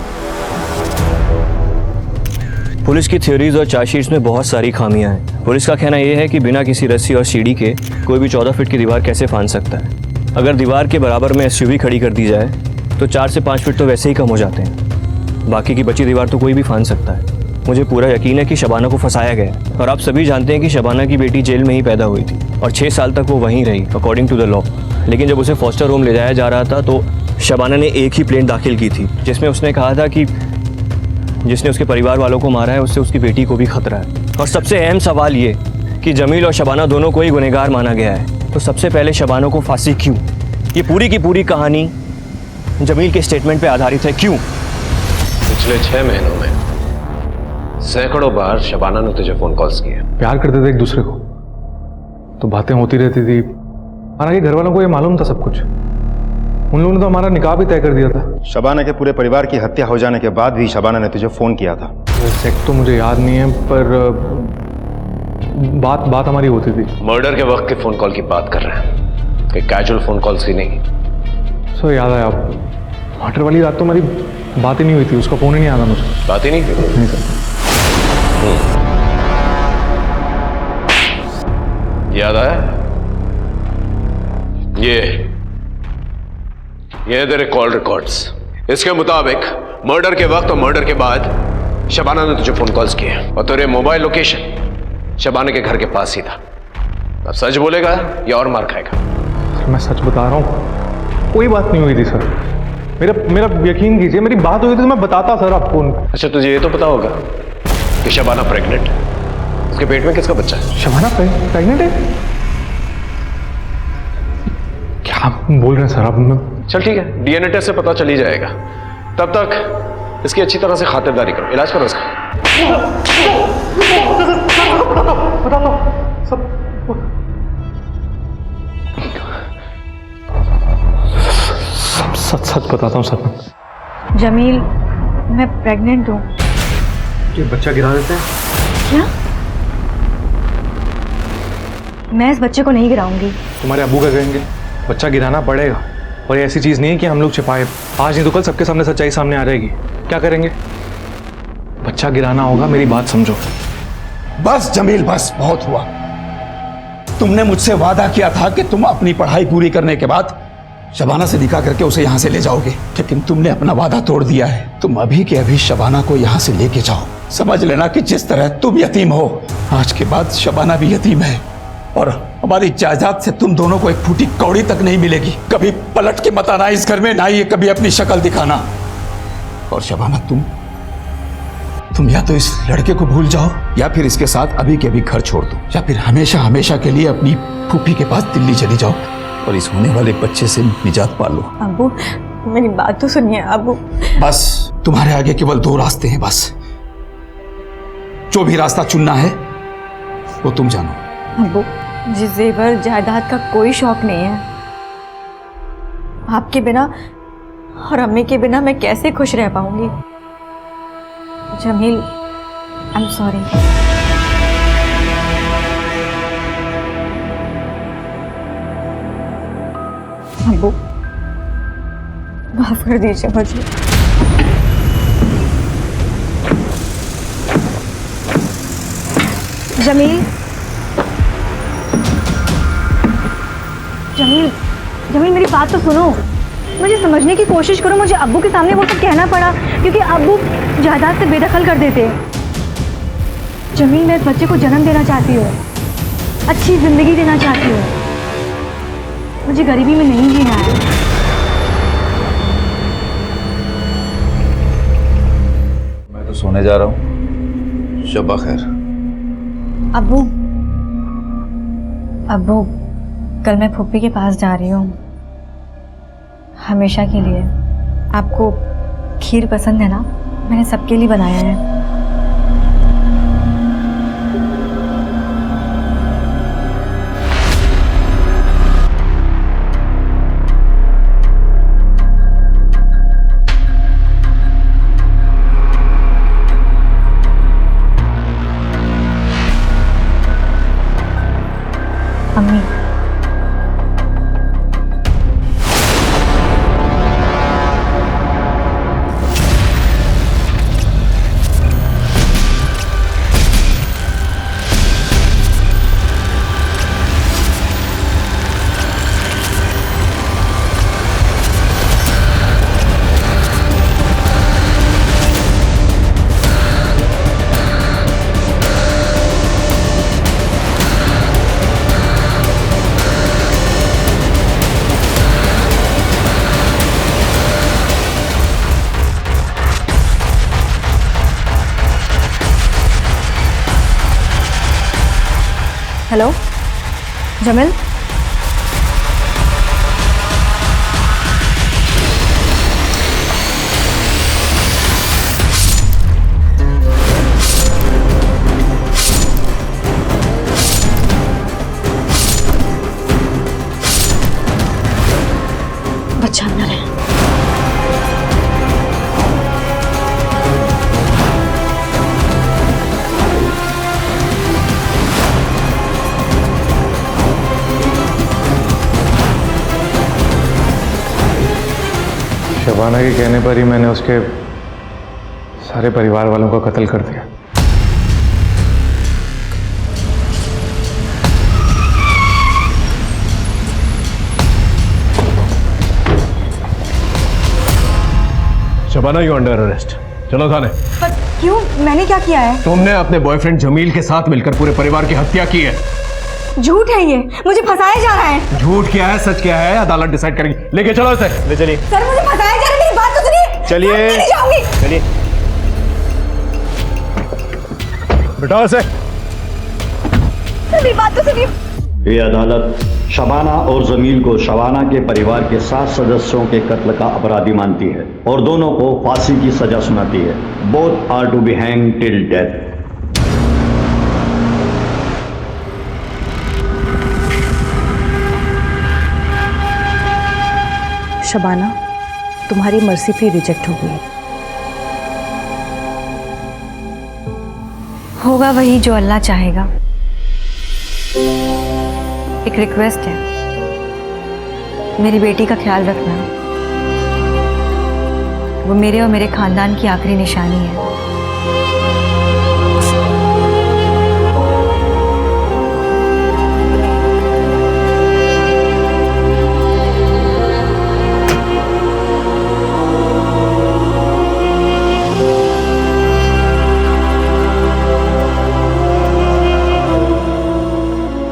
पुलिस की थ्योरीज और चार्जशीट्स में बहुत सारी खामियां हैं। पुलिस का कहना यह है कि बिना किसी रस्सी और सीढ़ी के कोई भी 14 फीट की दीवार कैसे फांद सकता है। अगर दीवार के बराबर में एसयूवी खड़ी कर दी जाए तो 4 से 5 फीट तो वैसे ही कम हो जाते हैं। बाकी की बची दीवार तो कोई भी फांद सकता है। मुझे पूरा यकीन है कि शबाना को फंसाया गया, और आप सभी जानते हैं कि शबाना की बेटी जेल में ही पैदा हुई थी और 6 साल तक वो वहीं रही अकॉर्डिंग टू द लॉ। लेकिन जब उसे फॉस्टर होम ले जाया जा रहा था तो शबाना ने एक ही प्लेन दाखिल की थी जिसमें उसने कहा था कि जिसने उसके परिवार वालों को मारा है उससे उसकी बेटी को भी खतरा है। और सबसे अहम सवाल ये कि जमील और शबाना दोनों को ही गुनहगार माना गया है, तो सबसे पहले शबाना को फांसी क्यों? ये पूरी की पूरी कहानी जमील के स्टेटमेंट पे आधारित है। क्यों? पिछले 6 महीनों में सैकड़ों बार शबाना ने तुझे फोन कॉल्स किए। प्यार करते थे एक दूसरे को तो बातें होती रहती थी। हालांकि घर वालों को ये मालूम था सब कुछ। उन लोगों ने तो हमारा निकाह भी तय कर दिया था। शबाना के पूरे परिवार की हत्या हो जाने के बाद भी शबाना ने तुझे फोन किया था। एग्जैक्ट तो मुझे याद नहीं है, पर बात हमारी होती थी। मर्डर के वक्त के फोन कॉल की बात कर रहे हैं, कि कैजुअल फोन कॉल्स की नहीं। सो याद आया, मर्डर वाली रात तो हमारी बात ही नहीं हुई थी, उसका फोन ही नहीं आया मुझे। बात ही नहीं सर। याद आया? ये तेरे कॉल रिकॉर्ड्स। इसके मुताबिक मर्डर के वक्त और मर्डर के बाद शबाना ने तुझे फोन कॉल्स किए और तेरे मोबाइल लोकेशन शबाना के घर के पास ही था। अब सच बोलेगा या और मार खाएगा? मैं सच बता रहा हूँ, कोई बात नहीं हुई थी सर। मेरा यकीन कीजिए, मेरी बात हुई थी तो मैं बताता सर आपको। अच्छा, तुझे ये तो पता होगा कि शबाना प्रेग्नेंट है। उसके पेट में किसका बच्चा है? शबाना प्रेग्नेंट है? क्या बोल रहे हैं सर आप? चल ठीक है, डीएनए टेस्ट से पता चल ही जाएगा। तब तक इसकी अच्छी तरह से खातिरदारी करो, इलाज करो इसका। सच बताता हूँ सर। जमील, मैं प्रेग्नेंट हूँ। ये बच्चा गिरा देते हैं क्या? मैं इस बच्चे को नहीं गिराऊंगी। तुम्हारे अब्बू का कहेंगे, बच्चा गिराना पड़ेगा। और ये ऐसी चीज नहीं है कि हम लोग छिपाए। आज नहीं तो कल सबके सामने सच्चाई सामने आ जाएगी। क्या करेंगे? बच्चा गिराना होगा, मेरी बात समझो। बस जमील, बस बहुत हुआ। तुमने मुझसे वादा किया था कि तुम अपनी पढ़ाई पूरी करने के बाद शबाना से निकाह करके उसे यहाँ से ले जाओगे, लेकिन तुमने अपना वादा तोड़ दिया है। तुम अभी के अभी शबाना को यहाँ से लेके जाओ। समझ लेना कि जिस तरह तुम यतीम हो, आज के बाद शबाना भी यतीम है और हमारी जायदाद से तुम दोनों को एक फूटी कौड़ी तक नहीं मिलेगी। कभी पलट के मत आना इस घर में, ना ये कभी अपनी शक्ल दिखाना। और शबाना, तुम या तो इस लड़के को भूल जाओ या फिर इसके साथ अभी के अभी घर छोड़ दो, या फिर हमेशा हमेशा के लिए अपनी फूफी के पास दिल्ली चली जाओ और इस होने वाले बच्चे से निजात पा लो। अब्बू, मेरी बात तो सुनिए अब्बू। बस तुम्हारे आगे केवल दो रास्ते हैं, बस जो भी रास्ता चुनना है वो तुम जानो। अब्बू, मुझे जेवर जायदाद का कोई शौक नहीं है। आपके बिना और अम्मी के बिना मैं कैसे खुश रह पाऊंगी? Jameel, I am sorry. अब्बू, माफ कर दीजिए मुझे। जमील, जमील, जमील, मेरी बात तो सुनो। मुझे समझने की कोशिश करो। मुझे अब्बू के सामने वो सब कहना पड़ा क्योंकि अब्बू जायदाद से बेदखल कर देते। जमील, मैं इस बच्चे को जन्म देना चाहती हूँ, अच्छी जिंदगी देना चाहती हूँ। मुझे गरीबी में नहीं जीना है। मैं तो सोने जा रहा हूँ। शब्बा खैर। अब्बू, अब्बू, कल मैं फूफी के पास जा रही हूँ, हमेशा के लिए। आपको खीर पसंद है ना? मैंने सबके लिए बनाया है। अम्मी, हेलो जमील, शबाना के कहने पर ही मैंने उसके सारे परिवार वालों का कत्ल कर दिया। Shabana, you under arrest. चलो थाने। पर क्यों? मैंने क्या किया है? तुमने अपने बॉयफ्रेंड जमील के साथ मिलकर पूरे परिवार की हत्या की है। झूठ है ये, मुझे फंसाया जा रहा है। झूठ क्या है, सच क्या है, अदालत डिसाइड करेगी। लेके चलो इसे, ले चलिए। सर मुझे फंसाया जा रहा है, मेरी बात तो सुनिए। चलिए। मैं नहीं जाऊंगी। चलिए, बिठाओ इसे। मेरी बात तो सुनिए। ये अदालत शबाना और जमील को शबाना के परिवार के 7 सदस्यों के कत्ल का अपराधी मानती है और दोनों को फांसी की सजा सुनाती है। Both are to be hang till death. Shabana, तुम्हारी मर्सी प्ली रिजेक्ट हो गई। होगा वही जो अल्लाह चाहेगा। एक रिक्वेस्ट है, मेरी बेटी का ख्याल रखना। वो मेरे और मेरे खानदान की आखिरी निशानी है।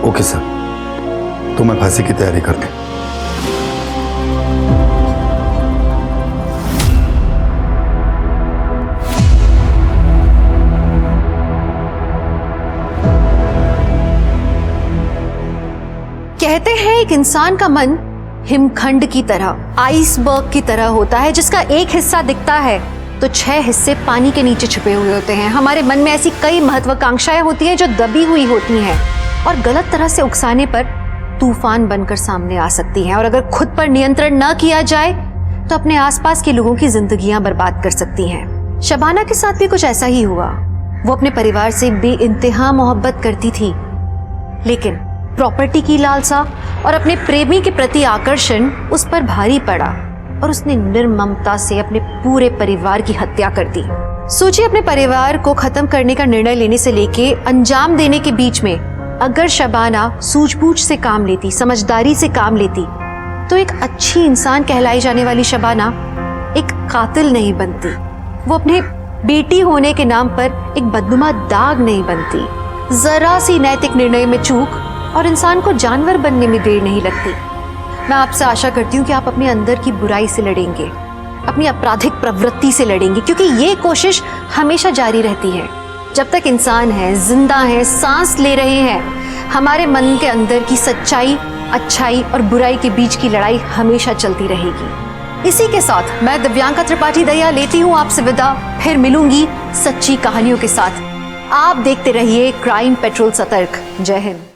ओके सर, तो मैं फांसी की तैयारी कर दूं। कहते हैं एक इंसान का मन हिमखंड की तरह, आइसबर्ग की तरह होता है, जिसका एक हिस्सा दिखता है तो 6 हिस्से पानी के नीचे छुपे हुए होते हैं। हमारे मन में ऐसी कई महत्वाकांक्षाएं होती हैं जो दबी हुई होती हैं और गलत तरह से उकसाने पर तूफान बनकर सामने आ सकती हैं, और अगर खुद पर नियंत्रण न किया जाए तो अपने आसपास के लोगों की जिंदगियां बर्बाद कर सकती हैं। शबाना के साथ भी कुछ ऐसा ही हुआ। वो अपने परिवार से बेइंतहा मोहब्बत करती थी, लेकिन प्रॉपर्टी की लालसा और अपने प्रेमी के प्रति आकर्षण उस पर भारी पड़ा और उसने निर्ममता से अपने पूरे परिवार की हत्या कर दी। सोचिए, अपने परिवार को खत्म करने का निर्णय लेने से लेके अंजाम देने के बीच में अगर शबाना सूझबूझ से काम लेती, समझदारी से काम लेती, तो एक अच्छी इंसान कहलाई जाने वाली शबाना एक कातिल नहीं बनती। वो अपने बेटी होने के नाम पर एक बदनुमा दाग नहीं बनती। जरा सी नैतिक निर्णय में चूक और इंसान को जानवर बनने में देर नहीं लगती। मैं आपसे आशा करती हूँ कि आप अपने अंदर की बुराई से लड़ेंगे, अपनी आपराधिक प्रवृत्ति से लड़ेंगे, क्योंकि ये कोशिश हमेशा जारी रहती है। जब तक इंसान है, जिंदा है, सांस ले रहे हैं, हमारे मन के अंदर की सच्चाई, अच्छाई और बुराई के बीच की लड़ाई हमेशा चलती रहेगी। इसी के साथ मैं दिव्यांका त्रिपाठी दया लेती हूँ आपसे विदा। फिर मिलूंगी सच्ची कहानियों के साथ। आप देखते रहिए क्राइम पेट्रोल सतर्क। जय हिंद।